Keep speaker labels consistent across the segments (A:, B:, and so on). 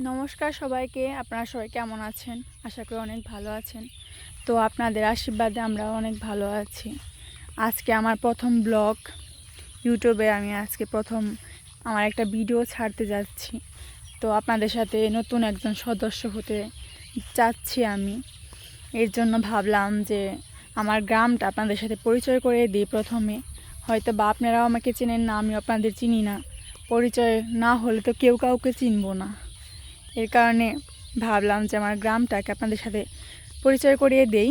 A: নমস্কার সবাইকে। আপনারা সবাই কেমন আছেন? আশা করি অনেক ভালো আছেন। তো আপনাদের আশীর্বাদে আমরা অনেক ভালো আছি। আজকে আমার প্রথম ব্লগ ইউটিউবে আমি আজকে প্রথম আমার একটা ভিডিও ছাড়তে যাচ্ছি। তো আপনাদের সাথে নতুন একজন সদস্য হতে চাচ্ছি আমি। এর জন্য ভাবলাম যে আমার গ্রামটা আপনাদের সাথে পরিচয় করে দিই প্রথমে। হয়তো বা আপনারাও আমাকে চেনেন না, আমি আপনাদের চিনি না। পরিচয় না হলে তো কেউ কাউকে চিনবো না। এর কারণে ভাবলাম যে আমার গ্রামটাকে আপনাদের সাথে পরিচয় করিয়ে দেই।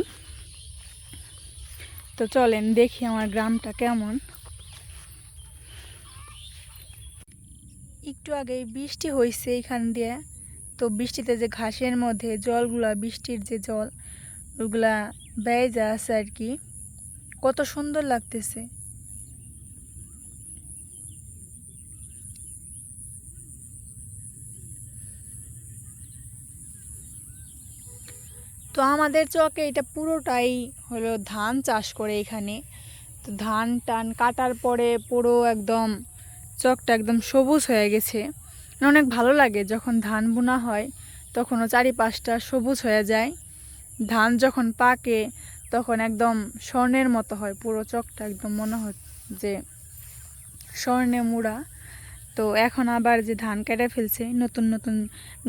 A: তো চলেন দেখি আমার গ্রামটা কেমন। একটু আগেই বৃষ্টি হয়েছে এখান দিয়ে। তো বৃষ্টিতে যে ঘাসের মধ্যে জলগুলা, বৃষ্টির যে জল ওগুলা বেয়ে আছে আর কি, কত সুন্দর লাগতেছে। তো আমাদের চকে এটা পুরোটাই হলো ধান চাষ করে এখানে। তো ধান টান কাটার পরে পুরো একদম চকটা একদম সবুজ হয়ে গেছে। অনেক ভালো লাগে যখন ধান বোনা হয়, তখনও চারিপাশটা সবুজ হয়ে যায়। ধান যখন পাকে তখন একদম স্বর্ণের মতো হয়, পুরো চকটা একদম মনে হয় যে স্বর্ণে মুড়া। তো এখন আবার যে ধান কেটে ফেলছে, নতুন নতুন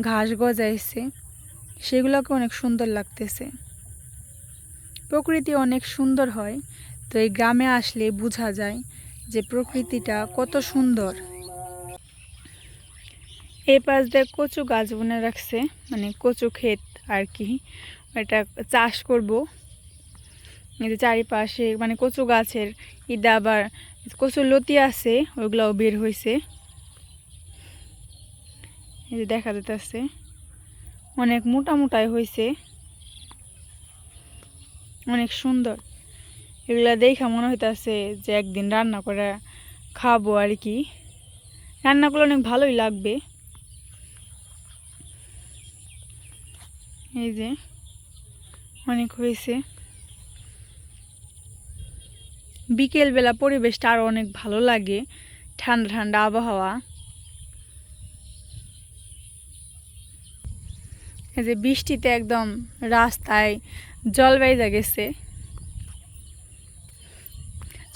A: ঘাস গজাইছে, সেগুলোকে অনেক সুন্দর লাগতেছে। প্রকৃতি অনেক সুন্দর হয়। তো এই গ্রামে আসলে বোঝা যায় যে প্রকৃতিটা কত সুন্দর। এই পাশ দিয়ে কচু গাছ বুনে রাখছে, মানে কচু ক্ষেত আর কি, এটা চাষ করব। এই যে চারিপাশে মানে কচু গাছের ইদা, আবার কচুর লতি আছে, ওইগুলাও বের হয়েছে। এই যে দেখা যাচ্ছে অনেক মোটা মোটাই হয়েছে, অনেক সুন্দর। এগুলা দেখা মনে হইতেছে যে একদিন রান্না করে খাবো আর কি। রান্না করলে অনেক ভালোই লাগবে। এই যে অনেক হয়েছে। বিকেলবেলা পরিবেশটা আরও অনেক ভালো লাগে, ঠান্ডা ঠান্ডা আবহাওয়া। এই যে বৃষ্টিতে একদম রাস্তায় জল বেজে গেছে।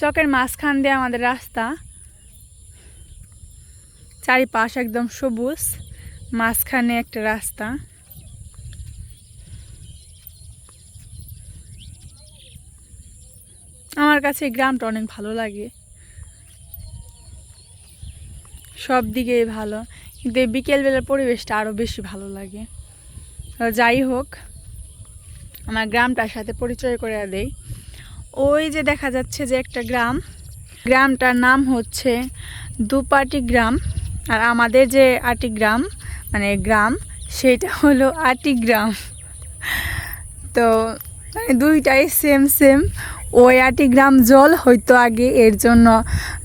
A: চকের মাঝখান দিয়ে আমাদের রাস্তা, চারিপাশ একদম সবুজ, মাঝখানে একটা রাস্তা। আমার কাছে এই গ্রামটা অনেক ভালো লাগে, সব দিকেই ভালো, কিন্তু এই বিকেলবেলার পরিবেশটা আরও বেশি ভালো লাগে। যাই হোক, আমার গ্রামটার সাথে পরিচয় করে দেই। ওই যে দেখা যাচ্ছে যে একটা গ্রাম, গ্রামটার নাম হচ্ছে দুপাটি গ্রাম। আর আমাদের যে আটি গ্রাম মানে গ্রাম, সেটা হলো আটি গ্রাম। তো মানে দুইটাই সেম সেম। ওই আটি গ্রাম জল হয়তো আগে, এর জন্য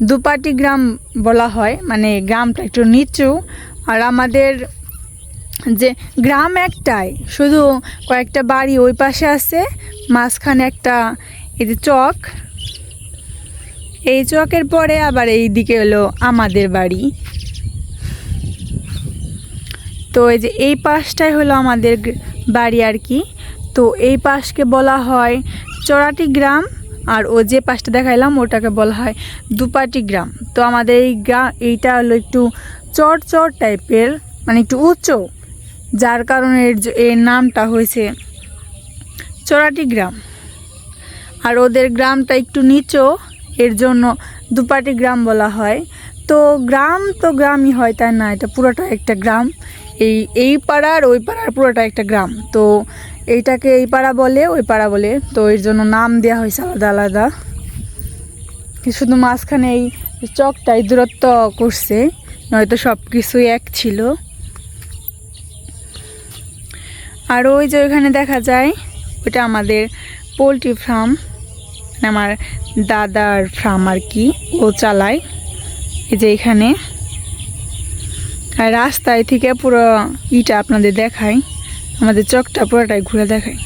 A: দুপাটি গ্রাম বলা হয়, মানে গ্রামটা একটু নিচু। আর আমাদের যে গ্রাম একটাই, শুধু কয়েকটা বাড়ি ওই পাশে আছে, মাঝখানে একটা এই যে চক, এই চকের পরে আবার এই দিকে হলো আমাদের বাড়ি। তো এই যে এই পাশটাই হলো আমাদের বাড়ি আর কি। তো এই পাশকে বলা হয় চরাটি গ্রাম, আর ও যে পাশটা দেখাইলাম ওটাকে বলা হয় দুপাটি গ্রাম। তো আমাদের এই এইটা হলো একটু চর চর টাইপের, মানে একটু উঁচু, যার কারণে এর নামটা হয়েছে চরাটি গ্রাম। আর ওদের গ্রামটা একটু নিচু, এর জন্য দুপাটি গ্রাম বলা হয়। তো গ্রাম তো গ্রামই হয়, তাই না? এটা পুরোটা একটা গ্রাম। এই পাড়ার ওই পাড়ার পুরোটা একটা গ্রাম। তো এইটাকে এই পাড়া বলে, ওই পাড়া বলে, তো এর জন্য নাম দেওয়া হয়েছে আলাদা আলাদা। শুধু মাঝখানে এই চকটাই দূরত্ব করছে, নয়তো সব কিছুই এক ছিল। আর ওই যে ওইখানে দেখা যায় ওটা আমাদের পোলট্রি ফার্ম, আমার দাদার ফার্ম আর কি, ও চালায়। এই যে এখানে, আর রাস্তায় থেকে পুরো ইটা আপনাদের দেখাই, আমাদের চকটা পুরোটাই ঘুরে দেখাই।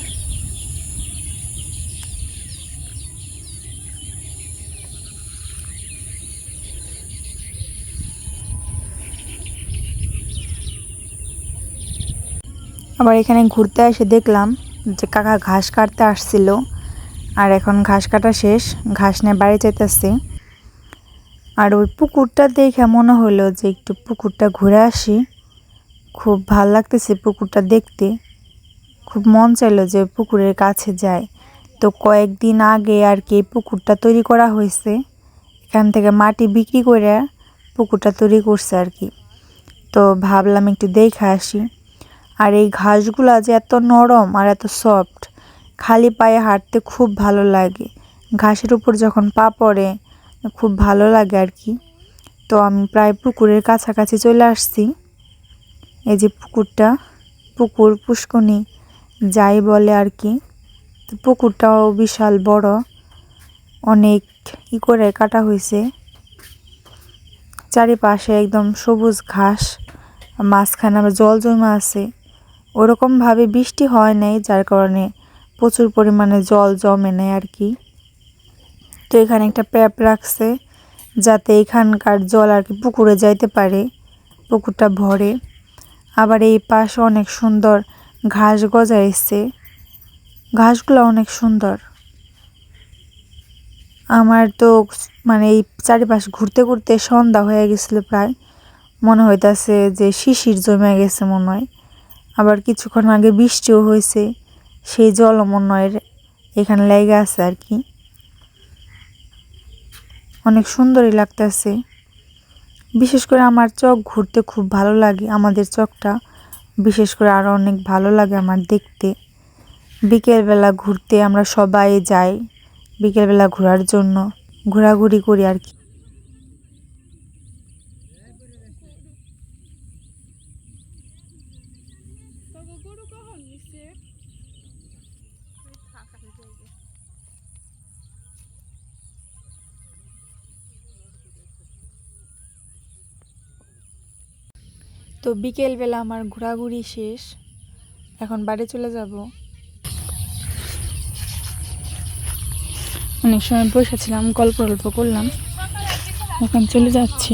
A: আবার এখানে ঘুরতে এসে দেখলাম যে কাকা ঘাস কাটতে আসছিল, আর এখন ঘাস কাটা শেষ, ঘাস নিয়ে বাড়ি যাইতেছে। আর ওই পুকুরটা দেখে মনে হলো যে একটু পুকুরটা ঘুরে আসি, খুব ভাল লাগতেছে পুকুরটা দেখতে, খুব মন চাইলো যে পুকুরের কাছে যায়। তো কয়েকদিন আগে আর কি পুকুরটা তৈরি করা হয়েছে, এখান থেকে মাটি বিক্রি করে পুকুরটা তৈরি করছে আর কি। তো ভাবলাম একটু দেখে আসি। আর এই ঘাসগুলা যে এত নরম আর এত সফট, খালি পায়ে হাঁটতে খুব ভালো লাগে, ঘাসের উপর যখন পা পড়ে খুব ভালো লাগে আর কি। তো আমি প্রায় পুকুরের কাছাকাছি চলে আসছি। এই যে পুকুরটা, পুকুর পুষ্কনি যাই বলে আর কি। তো পুকুরটাও বিশাল বড়, অনেক করে কাটা হয়েছে, চারিপাশে একদম সবুজ ঘাস, মাঝখানে আবার জল জমা আছে। ওরকমভাবে বৃষ্টি হয় নাই, যার কারণে প্রচুর পরিমাণে জল জমে নেয় আর কি। তো এখানে একটা প্যাপ রাখছে যাতে এখানকার জল আর কি পুকুরে যাইতে পারে, পুকুরটা ভরে। আবার এই পাশে অনেক সুন্দর ঘাস গজাইছে, ঘাসগুলো অনেক সুন্দর। আমার তো মানে এই চারিপাশ ঘুরতে ঘুরতে সন্ধ্যা হয়ে গেছিল প্রায়, মনে হইতাছে যে শিশির জমে গেছে মনে হয়। আবার কিছুক্ষণ আগে বৃষ্টিও হয়েছে, সেই জলও মনে হয় এখানে লেগে আছে আর কি। অনেক সুন্দরই লাগতেছে। বিশেষ করে আমার চোখ ঘুরতে খুব ভালো লাগে, আমাদের চোখটা বিশেষ করে আরও অনেক ভালো লাগে আমার দেখতে। বিকেলবেলা ঘুরতে আমরা সবাই যাই, বিকেলবেলা ঘোরার জন্য ঘোরাঘুরি করি আর কি। তো বিকেলবেলা আমার ঘোরাঘুরি শেষ, এখন বাড়ি চলে যাব। অনেক সময় বসেছিলাম, গল্প করলাম, এখন চলে যাচ্ছি।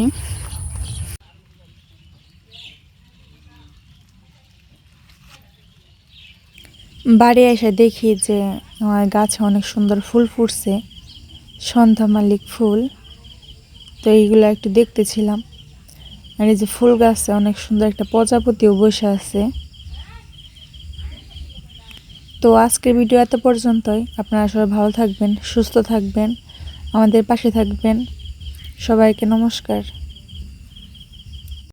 A: বাড়ি এসে দেখি যে আমার গাছে অনেক সুন্দর ফুল ফুটছে, সন্ধ্যা মালিক ফুল। তো এইগুলো একটু দেখতেছিলাম। আর এই যে ফুল গাছে অনেক সুন্দর একটা প্রজাপতিও বসে আছে। তো আজকের ভিডিও এত পর্যন্তই। আপনারা সবাই ভালো থাকবেন, সুস্থ থাকবেন, আমাদের পাশে থাকবেন। সবাইকে নমস্কার।